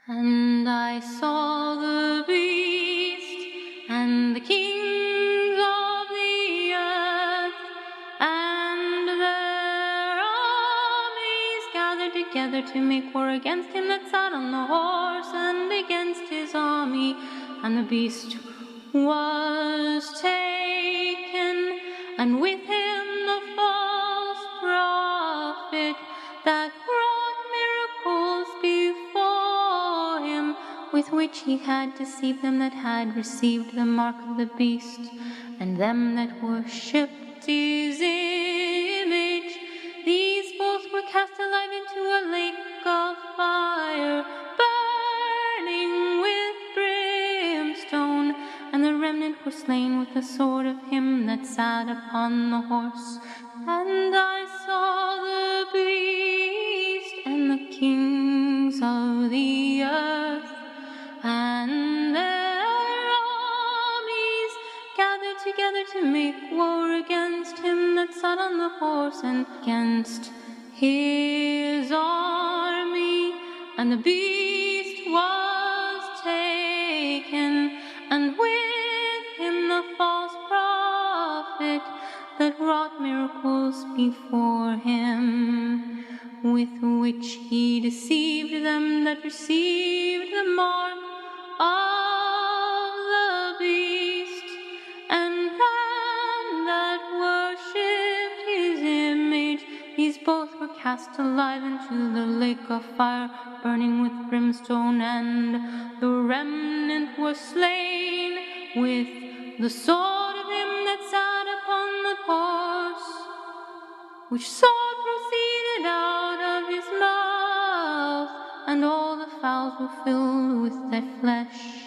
And I saw the beast and the kings of the earth, and their armies gathered together to make war against him that sat on the horse and against his army. And the beast was taken, and with him the false prophet that wrought miracles before him, with which he had deceived them that had received the mark of the beast, and them that worshipped his image. These both were cast alive into a lake of fire, burning with brimstone, and the remnant were slain with the sword of him that sat upon the horse. And I saw the beast and the kings of the earth, and their armies gathered together to make war against him that sat on the horse and against his army. And the beast was taken, and with him the false prophet that wrought miracles before him, with which he deceived them that received the mark of the beast, and them that worshipped his image. These both were cast alive into the lake of fire, burning with brimstone, and the remnant was slain with the sword of him that sat upon the horse, which sword proceeded out of his mouth, and all the fowls were filled with their flesh.